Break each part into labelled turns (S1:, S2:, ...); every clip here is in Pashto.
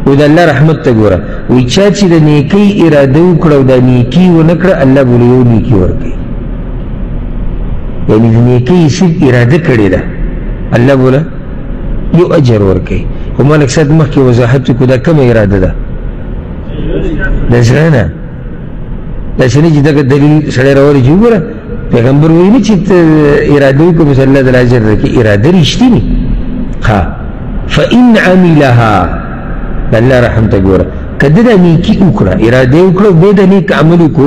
S1: و دا اللہ رحمت تا گورا وی چاچی دا نیکی ارادو کرو دا نیکی و نکر اللہ بولی یو نیکی ورکی یعنی دا نیکی صرف اراده کردی دا اللہ بولا یو اجر ورکی و مالک سات مخی وضاحت کو دا کم اراده دا دا زرانا دا سنی جی دا دلیل سڑی راولی جو گورا پیغمبر ویلی چی ارادو کو بس اللہ دا اجر رکی اراده ریشتی نی فإن عملها اللہ رحمت گورا کددا نیکی اکڑا ارادے اکڑا بیدا نیک عملو کو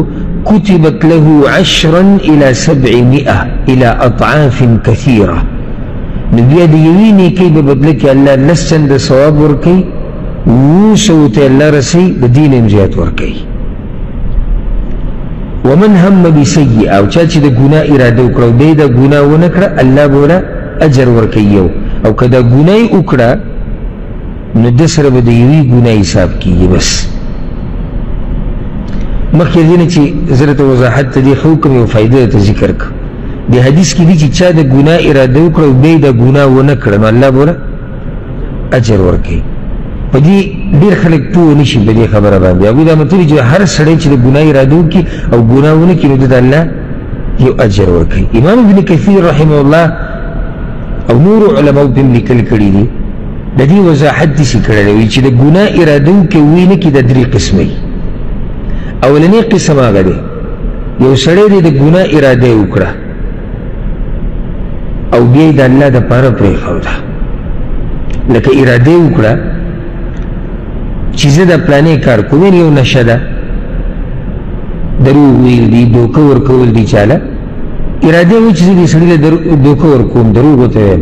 S1: کتبت له 10 الى 700 الى اطعاف کثیرہ نبی دیوی نیکی ببدلکی اللہ لسن دا ثواب ورکی ووسوت اللہ رسی بدین امزیات ورکی ومن هم بسیئا و چاچی دا گناہ ارادے اکڑا بیدا گناہ ونکڑا اللہ بولا اجر ورکی یو او کدا گناہ اکڑا نو دسر با دیوی گناہ حساب کی بس مخیر دینا چی ضرط وضاحت تا دی خوکم و فائدہ تا ذکر کا دی حدیث کی دی چی چا دا گناہ ارادہ اکڑا و بی دا گناہ و نکڑا نو اللہ بولا اجر ورکی پا دی دیر خلق پو نشی با دی خبر باندی ابو دا مطلی جو ہر سڑے چی دا گناہ ارادہ کی او گناہ و نکی نو دا اللہ یو اجر ورکی امام ابن کثیر رحمه اللہ او نور علماء پم لکل کری دی دا دی وضاحت دیسی کردوی چی دا گناہ ارادو که وینه کی دا دری قسمی اولنی قسم آگا دی یو سڑے دی دا گناہ اراده اکڑا او بیای دا اللہ دا پارا پریخاو دا لکه اراده اکڑا چیزه دا پلانے کار کوین یو نشه دا دروغ ویل دی دوکه ورکول دی چالا اراده وی چیزه دی سڑی دوکه ورکوم دروغ ہوتا ہے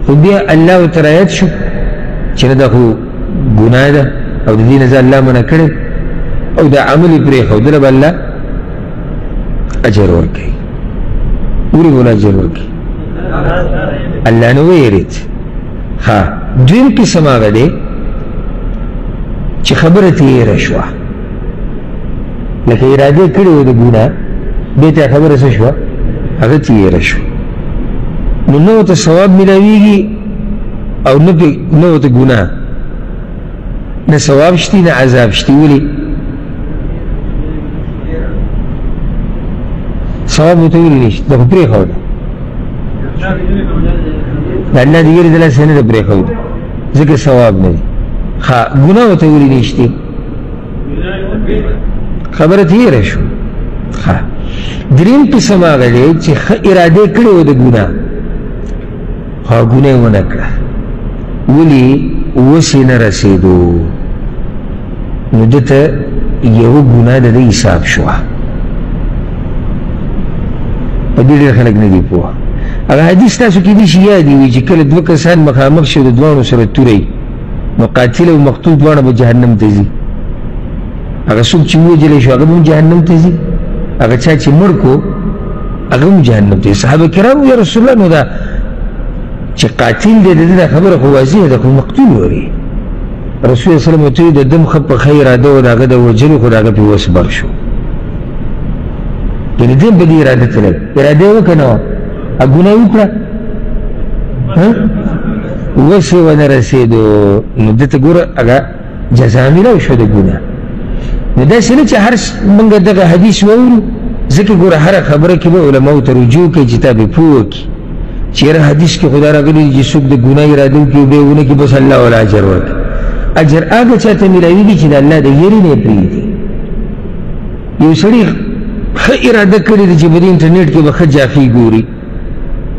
S1: خود بیا اللہ و ترایت شو چنه دا خو گناه دا او دا دین ازا اللہ منع کرد او دا عملی پریخو درب اللہ اجر ورکی اوری بولا اجر ورکی اللہ نو ویرید دویم قسم آگا دے چی خبرتی ایرشوا لکه اراده کرده دا گناه بیتا خبر سشوا اغتی ایرشوا نو تا ثواب ملاویگی او نو تا گناه نا ثواب شتی نا عذاب شتی ولی ثواب متولی نیشت دا پری خود دا اللہ دیگر دلال سنه دا پری خود ذکر ثواب ندی گناه متولی نیشتی خبرت یہ رشو درین قسم آگا دے چی اراده کرده و دا گناه گناه و نکڑا ولی وسی نرسیدو نو دتا یو گناه دا حساب شوا پا دیر خلق ندی پوها اگه حدیث تاسو کی دیش یادی وی چی کل دو کسان مخامخ شد دوانو سر توری نو قاتل و مقتول دوانو با جهنم تزی اگه سوک چی وی جلی شو اگه بم جهنم تزی اگه چا چی مرکو اگه بم جهنم تزی صحابه کرام یا رسول اللہ نو دا چی قاتل دے دا خبر خوازی دا خو مقتول وری رسول اللہ صلی اللہ علیہ وسلم دا دم خب خیر آدو دا اگه دا وجل خود اگه پی وصبر شو یعنی دیم بدی اراده تلگ اراده وکنو اگونه اکڑا وسی و نرسیدو ندت گور اگه جزا ملاو شو دا گونه ندا سنه چه هر منگا دقا حدیث وورو ذکر گور هر خبره که با علماء ترجو که جتاب پوکی چیر حدیث که خدا را گلی جی سوک دا گناه ارادو که بیونه که بس اللہ والا عجر ورک اجر آگا چاہتا ملاوی گی چی دا اللہ دا یری نے پریدی یو سڑی خی اراده کردی دا چی بدی انٹرنیٹ کے بخت جافی گوری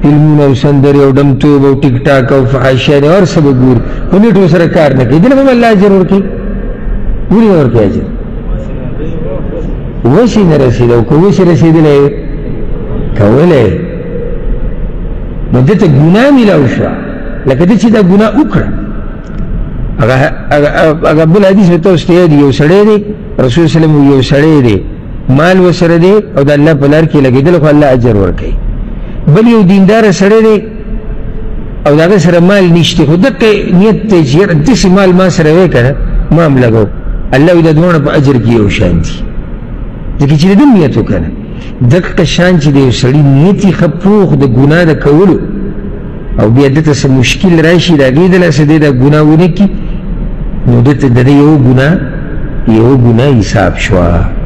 S1: فلمون او سندری او دمتوب او ٹک ٹاک او فحاشیان اور سب گوری انیٹ وہ سرکار نکی دل میں اللہ عجر ورکی گوری ورکی عجر ویسی نرسید او کویسی رسید لئے کولے مدت گناہ ملاو شوا لکه چی دا گناہ اکڑا اگا بل حدیث میں توستے دی یو سڑے دے رسول صلی اللہ علیہ وسلم یو سڑے دے مال و سر دے او دا اللہ پلار کی لگی دل خو اللہ اجر ورکی بل یو دیندار سڑے دے او دا سر مال نشتے خود دقی نیت تے چیر دسی مال ما سر وے کنا مام لگو اللہ دا دوانا پا اجر کی او شان دی دکی چی دم نیتو کنا دقی شان چی دے سڑی نیتی خپوخ دا گناہ دا کولو او بیادتا سا مشکل راشی دا گیدلا سا دے دا گناہ ونکی نو دته د یو ګناه حساب شوه.